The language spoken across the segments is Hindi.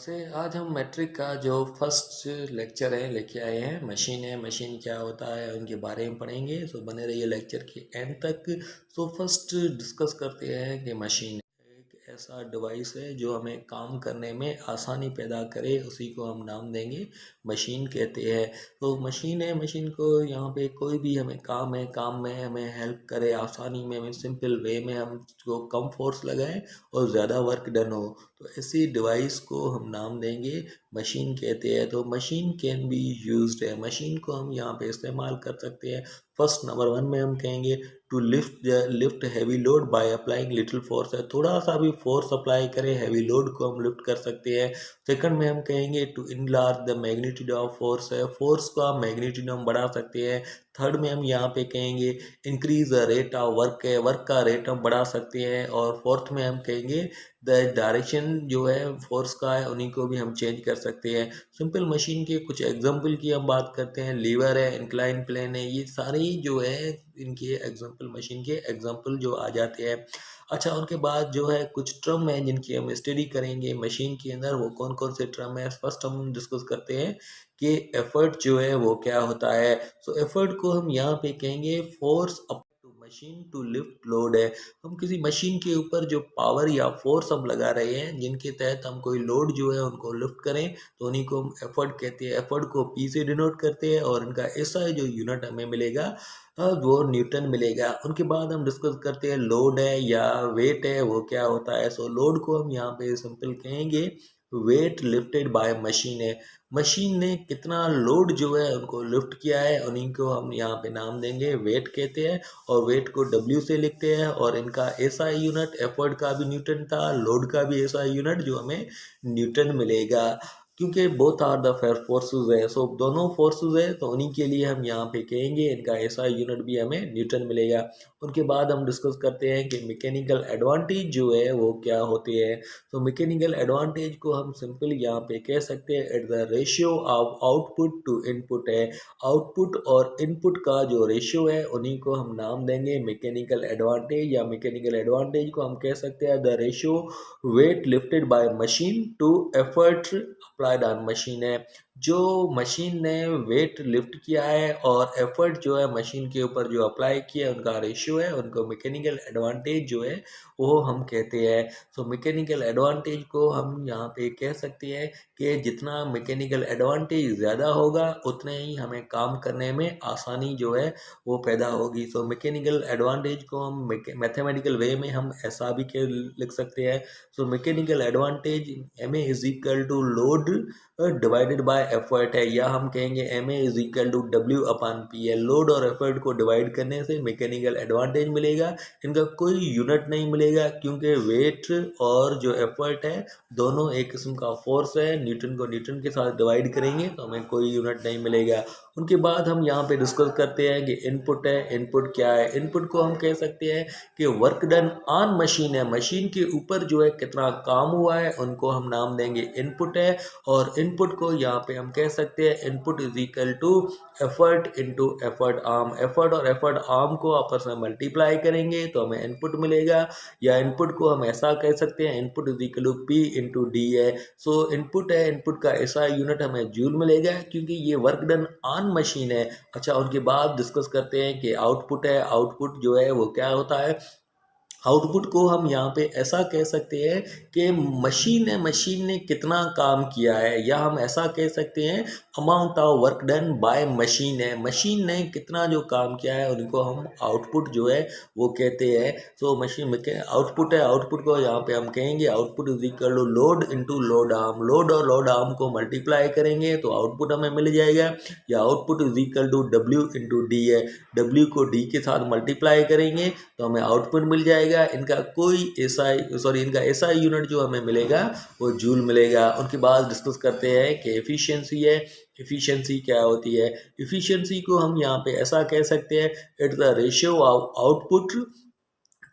वैसे आज हम मैट्रिक का जो फर्स्ट लेक्चर है लेके आए हैं। मशीन है, मशीन क्या होता है उनके बारे में पढ़ेंगे। सो बने रहिए लेक्चर के एंड तक। सो फर्स्ट डिस्कस करते हैं कि मशीन एक ऐसा डिवाइस है जो हमें काम करने में आसानी पैदा करे, उसी को हम नाम देंगे मशीन कहते हैं। तो मशीन है, मशीन को यहाँ पे कोई भी हमें काम है, काम में हमें हेल्प करे, आसानी में हमें सिंपल वे में हम को कम फोर्स लगाएं और ज़्यादा वर्क डन हो, तो ऐसी डिवाइस को हम नाम देंगे मशीन कहते हैं। तो मशीन कैन बी यूज्ड है, मशीन को हम यहाँ पे इस्तेमाल कर सकते हैं। फर्स्ट नंबर वन में हम कहेंगे to lift heavy load by applying little force है, थोड़ा सा भी फोर्स अप्लाई करें हैवी लोड को हम लिफ्ट कर सकते हैं। सेकंड में हम कहेंगे to enlarge the magnitude of force है, फोर्स का मैग्नीट्यूड हम बढ़ा सकते हैं। थर्ड में हम यहाँ पे कहेंगे increase the rate of work है, वर्क का रेट हम बढ़ा सकते हैं। और फोर्थ में हम कहेंगे द डायरेक्शन जो है फोर्स का है उन्हीं को भी हम चेंज कर सकते हैं। सिंपल मशीन के कुछ एग्जांपल की हम बात करते हैं। लीवर है, इंक्लाइन प्लेन है, ये सारी जो है इनके एग्जांपल, मशीन के एग्जांपल जो आ जाते हैं। अच्छा, उनके बाद जो है कुछ टर्म है जिनकी हम स्टडी करेंगे मशीन के अंदर। वो कौन कौन से टर्म है फर्स्ट हम डिस्कस करते हैं कि एफर्ट जो है वो क्या होता है। सो एफर्ट को हम यहाँ पे कहेंगे force up to machine to lift load है। हम किसी मशीन के ऊपर जो पावर या फोर्स हम लगा रहे हैं जिनके तहत हम कोई लोड जो है उनको लिफ्ट करें, तो उन्हीं को हम एफर्ट कहते हैं। एफर्ट को पी से डिनोट करते हैं और इनका ऐसा जो यूनिट हमें मिलेगा वो न्यूटन मिलेगा। उनके बाद हम डिस्कस करते हैं लोड है या वेट है वो क्या होता है। सो लोड को हम यहाँ पे सिंपल कहेंगे वेट लिफ्टेड बाय मशीन है, मशीन ने कितना लोड जो है उनको लिफ्ट किया है उन्हीं को हम यहाँ पे नाम देंगे वेट कहते हैं। और वेट को डब्ल्यू से लिखते हैं और इनका ऐसा यूनिट एफर्ट का भी न्यूटन था, लोड का भी ऐसा यूनिट जो हमें न्यूटन मिलेगा, क्योंकि बोथ आर द फोर्सेस है। सो दोनों फोर्सेस है तो उन्हीं के लिए हम यहाँ पे कहेंगे इनका ऐसा यूनिट भी हमें न्यूटन मिलेगा। उनके बाद हम डिस्कस करते हैं कि मैकेनिकल एडवांटेज जो है वो क्या होते हैं। तो मैकेनिकल एडवांटेज को हम सिंपल यहाँ पे कह सकते हैं at the ratio of output to input है, आउटपुट और इनपुट का जो रेशियो है उन्हीं को हम नाम देंगे मैकेनिकल एडवांटेज। या मैकेनिकल एडवांटेज को हम कह सकते हैं the ratio weight lifted by machine to effort applied on machine है, जो मशीन ने वेट लिफ्ट किया है और एफर्ट जो है मशीन के ऊपर जो अप्लाई किया है उनका रेशियो है, उनको मैकेनिकल एडवांटेज जो है वो हम कहते हैं। सो मैकेनिकल एडवांटेज को हम यहाँ पे कह सकते हैं कि जितना मैकेनिकल एडवांटेज ज़्यादा होगा उतने ही हमें काम करने में आसानी जो है वो पैदा होगी। सो मैकेनिकल एडवांटेज को हम मैथमेटिकल वे में हम ऐसा भी लिख सकते हैं। So mechanical advantage M A is equal to load divided by effort है, या हम कहेंगे M A is equal to W upon P है। लोड और एफर्ट को डिवाइड करने से मैकेनिकल एडवांटेज मिलेगा, इनका कोई यूनिट नहीं मिलेगा क्योंकि वेट और जो एफर्ट है दोनों एक किस्म का फोर्स है। न्यूटन को न्यूटन के साथ डिवाइड करेंगे तो हमें कोई यूनिट नहीं मिलेगा। उनके बाद हम यहाँ पे डिस्कस करते हैं कि इनपुट है। इनपुट क्या है? इनपुट को हम कह सकते हैं कि वर्क डन ऑन मशीन है, मशीन के ऊपर जो है कितना काम हुआ है उनको हम नाम देंगे इनपुट है। और इनपुट को यहाँ पे हम कह सकते हैं input is equal to effort into effort arm. Effort और एफर्ट आर्म को आपस में मल्टीप्लाई करेंगे तो हमें इनपुट मिलेगा। या इनपुट को हम ऐसा कह सकते हैं input is equal to P into D है। सो इनपुट है, इनपुट का ऐसा यूनिट हमें जूल मिलेगा क्योंकि ये वर्क डन ऑन मशीन है। अच्छा, उनके बाद डिस्कस करते हैं कि आउटपुट है। आउटपुट जो है वो क्या होता है? आउटपुट को हम यहाँ पे ऐसा कह सकते हैं कि मशीन ने कितना काम किया है, या हम ऐसा कह सकते हैं amount of work done by machine है, मशीन ने कितना जो काम किया है उनको हम आउटपुट जो है वो कहते हैं। सो मशीन में आउटपुट है, आउटपुट को यहाँ पे हम कहेंगे output is equal to load into load arm. Load और लोड आर्म को मल्टीप्लाई करेंगे तो आउटपुट हमें मिल जाएगा। या output is equal to W into D है, डब्ल्यू को डी के साथ मल्टीप्लाई करेंगे तो हमें आउटपुट मिल जाएगा। इनका कोई ऐसा इनका ऐसा यूनिट जो हमें मिलेगा वो जूल मिलेगा। उनके बाद डिस्कस करते हैं कि एफिशिएंसी है। एफिशिएंसी क्या होती है? एफिशिएंसी को हम यहाँ पे ऐसा कह सकते हैं it's the ratio of output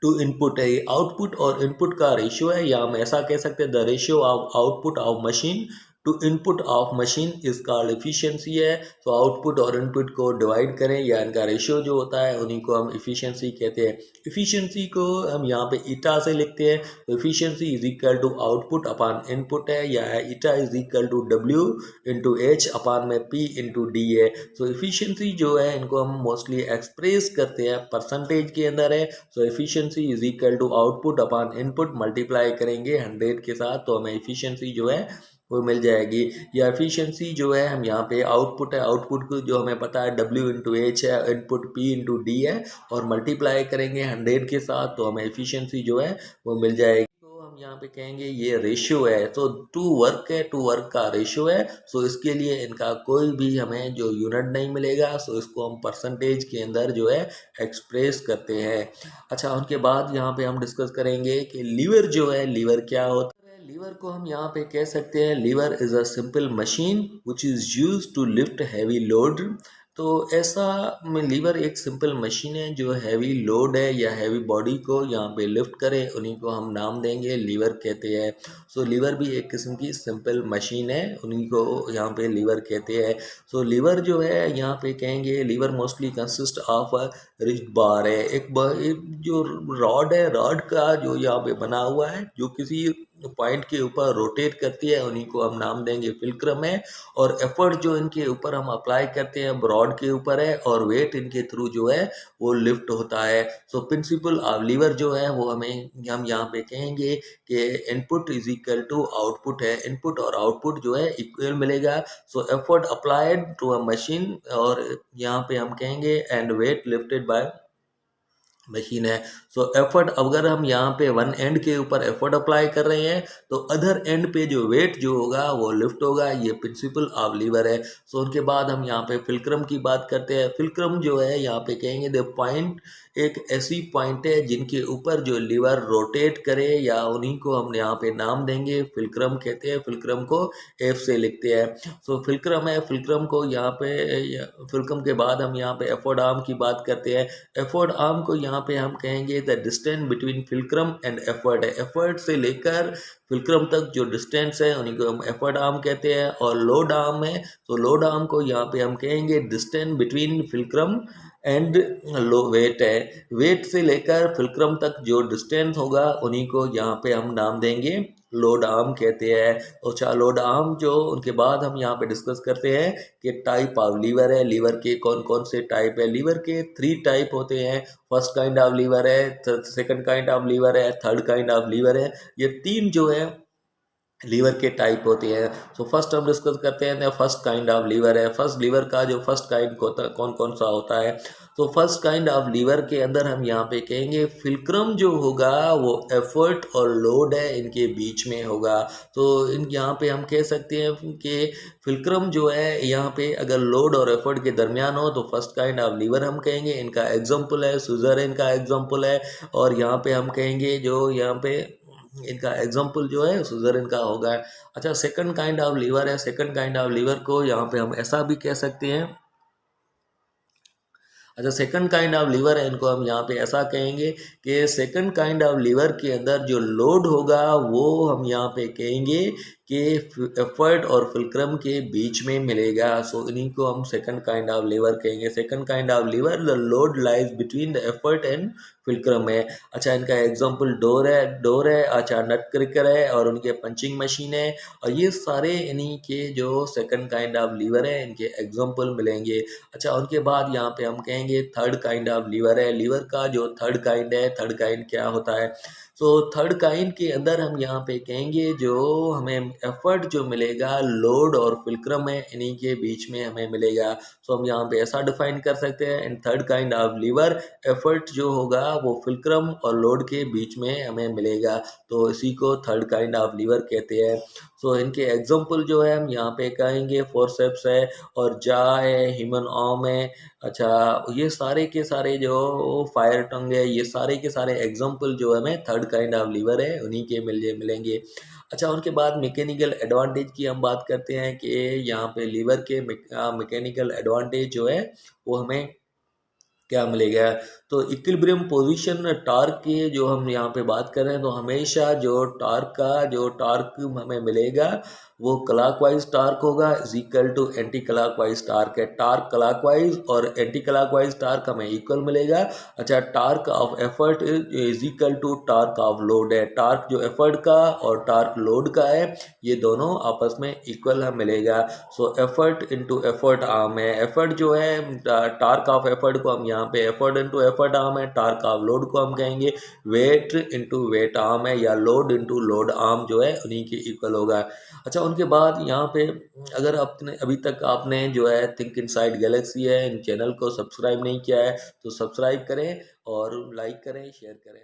to input है। आउटपुट और इनपुट का रेशियो है, या हम ऐसा कह सकते हैं the ratio of output of machine to input of machine is called efficiency है। तो आउटपुट और इनपुट को डिवाइड करें या इनका रेशियो जो होता है उन्हीं को हम एफिशिएंसी कहते हैं। एफिशिएंसी को हम यहाँ पे ईटा से लिखते हैं। तो efficiency is equal to output upon input है, या है eta is equal to W into H upon में पी इंटू डी है। तो एफिशिएंसी जो है इनको हम मोस्टली एक्सप्रेस करते हैं परसेंटेज के अंदर है। So efficiency is equal to output upon input multiply करेंगे 100 के साथ, तो हमें एफिशिएंसी जो है वो मिल जाएगी। या एफिशिएंसी जो है हम यहाँ पे आउटपुट है, आउटपुट को जो हमें पता है W इंटू एच है, इनपुट P इंटू डी है, और मल्टीप्लाई करेंगे 100 के साथ, तो हमें एफिशिएंसी जो है वो मिल जाएगी। तो हम यहाँ पे कहेंगे ये रेशियो है, तो टू वर्क है, टू वर्क का रेशियो है। सो इसके लिए इनका कोई भी हमें जो यूनिट नहीं मिलेगा, सो इसको हम परसेंटेज के अंदर जो है एक्सप्रेस करते हैं। अच्छा, उनके बाद यहाँ पे हम डिस्कस करेंगे कि लीवर जो है, लीवर क्या होता है। लीवर को हम यहाँ पे कह सकते हैं, lever is a simple machine which is use to lift heavy load. तो ऐसा में लीवर एक सिंपल मशीन है जो हैवी लोड है या हैवी बॉडी को यहाँ पे लिफ्ट करे, उन्हीं को हम नाम देंगे लीवर कहते हैं। सो लीवर भी एक किस्म की सिंपल मशीन है, उन्हीं को यहाँ पे लीवर कहते हैं। सो लीवर जो है यहाँ पे कहेंगे, lever mostly consist of a rigid bar है। एक जो रॉड है, रॉड का जो यहाँ पे बना हुआ है, जो किसी पॉइंट के ऊपर रोटेट करती है, उन्हीं को हम नाम देंगे फिल्क्रम है। और एफर्ट जो इनके ऊपर हम अप्लाई करते हैं रॉड के ऊपर है, और वेट इनके थ्रू जो है वो लिफ्ट होता है। सो प्रिंसिपल ऑफ लीवर जो है वो हम यहाँ पे कहेंगे कि input is equal to output है। इनपुट और आउटपुट जो है इक्वल मिलेगा। So effort applied to a machine, और यहाँ पे हम कहेंगे and weight lifted by machine है। सो एफर्ट, अगर हम यहाँ पे वन एंड के ऊपर एफर्ट अप्लाई कर रहे हैं तो अदर एंड पे जो वेट जो होगा वो लिफ्ट होगा। ये प्रिंसिपल ऑफ लीवर है। सो उनके बाद हम यहाँ पे फिल्क्रम की बात करते हैं। फिल्क्रम जो है यहाँ पे कहेंगे द पॉइंट, एक ऐसी पॉइंट है जिनके ऊपर जो लीवर रोटेट करे, या उन्हीं को हम यहाँ पे नाम देंगे फिल्क्रम कहते हैं। फिल्क्रम को एफ से लिखते हैं। सो फिल्क्रम है, फिल्क्रम को यहाँ पे, फिल्क्रम के बाद हम यहाँ पे एफोर्ड आर्म की बात करते हैं। एफर्ट आर्म को यहाँ पे हम कहेंगे the distance between fulcrum and effort है। एफर्ट से लेकर फिल्क्रम तक जो डिस्टेंस है उन्हीं को हम एफर्ट आर्म कहते हैं। और लोड आर्म है, तो लोड आर्म को यहाँ पे हम कहेंगे distance between fulcrum and low weight है। वेट से लेकर फिल्क्रम तक जो डिस्टेंस होगा उन्हीं को यहाँ पे हम नाम देंगे लोड आर्म कहते हैं। अच्छा, लोड आर्म जो, उनके बाद हम यहाँ पे डिस्कस करते हैं कि टाइप ऑफ लीवर है। लीवर के कौन कौन से टाइप है। लीवर के 3 टाइप होते हैं। फर्स्ट काइंड ऑफ लीवर है, सेकंड काइंड ऑफ लीवर है, थर्ड काइंड ऑफ लीवर है। ये 3 जो है लीवर के टाइप होती है। सो फर्स्ट हम डिस्कस करते हैं फर्स्ट काइंड ऑफ लीवर है। फर्स्ट लीवर का जो फर्स्ट काइंड कौन कौन सा होता है। तो फर्स्ट काइंड ऑफ लीवर के अंदर हम यहाँ पे कहेंगे फिल्क्रम जो होगा वो एफर्ट और लोड है इनके बीच में होगा। तो इन यहाँ पे हम कह सकते हैं कि फिल्क्रम जो है यहाँ पे अगर लोड और एफर्ट के दरमियान हो तो फर्स्ट काइंड ऑफ लीवर हम कहेंगे। इनका एग्जाम्पल है सुजर, इनका एग्जाम्पल है। और यहाँ पे हम कहेंगे जो यहाँ पे इनका एग्जाम्पल जो है सुजर इनका होगा। अच्छा, सेकंड काइंड ऑफ लीवर है। सेकंड काइंड ऑफ लीवर को यहाँ पे हम ऐसा भी कह सकते हैं। अच्छा, सेकंड काइंड ऑफ लीवर है, इनको हम यहाँ पे ऐसा कहेंगे कि सेकंड काइंड ऑफ लीवर के अंदर जो लोड होगा वो हम यहाँ पे कहेंगे कि एफर्ट और फिल्क्रम के बीच में मिलेगा। सो इन्हीं को हम सेकंड काइंड ऑफ लीवर कहेंगे। Second kind of lever the load lies between the effort and fulcrum है। अच्छा, इनका एग्जांपल डोर है। अच्छा, नट क्रैकर है, और उनके पंचिंग मशीन है। और ये सारे इन्हीं के जो सेकंड काइंड ऑफ लीवर है इनके एग्जांपल मिलेंगे। अच्छा, उनके बाद यहाँ पे हम कहेंगे थर्ड काइंड ऑफ लीवर है। लीवर का जो थर्ड काइंड है, थर्ड काइंड क्या होता है। सो थर्ड काइंड के अंदर हम यहाँ पे कहेंगे जो हमें एफर्ट जो मिलेगा लोड और फिल्क्रम है इन्हीं के बीच में हमें मिलेगा। सो हम यहाँ पे ऐसा डिफाइन कर सकते हैं, in third kind of lever effort जो होगा वो फिल्क्रम और लोड के बीच में हमें मिलेगा। तो इसी को थर्ड काइंड ऑफ लीवर कहते हैं। सो इनके एग्जाम्पल जो है हम यहाँ पे कहेंगे फोरसेप्स है, और जा है, ह्यूमन आर्म है। अच्छा, ये सारे के सारे जो फायर टंग है, ये सारे के सारे एग्जाम्पल जो हमें थर्ड काइंड ऑफ लीवर है उन्हीं के मिलेंगे। अच्छा, उनके बाद मैकेनिकल एडवांटेज की हम बात करते हैं कि यहाँ पे लीवर के मैकेनिकल एडवांटेज जो है वो हमें क्या मिलेगा। तो इक्विलिब्रियम पोजीशन टॉर्क की जो हम यहाँ पे बात कर रहे हैं, तो हमेशा जो टॉर्क हमें मिलेगा वो क्लॉकवाइज टॉर्क होगा is equal to anti clockwise torque है। टॉर्क क्लॉकवाइज और एंटी क्लॉकवाइज टॉर्क हमें इक्वल मिलेगा। अच्छा, torque of effort is equal to torque of load है। टॉर्क जो एफर्ट का और टॉर्क लोड का है, ये दोनों आपस में इक्वल हमें मिलेगा। So effort into effort arm है। एफर्ट जो है, टॉर्क ऑफ एफर्ट को हम यहाँ पे एफर्ट इंटू एफर्ट आर्म है, टॉर्क ऑफ लोड को हम कहेंगे वेट इंटू वेट आर्म है, या लोड इंटू लोड आर्म जो है उन्हीं के इक्वल होगा। अच्छा, उनके बाद यहाँ पे अगर आपने अभी तक आपने जो है थिंक इनसाइड गैलेक्सी है इन चैनल को सब्सक्राइब नहीं किया है तो सब्सक्राइब करें और लाइक करें, शेयर करें।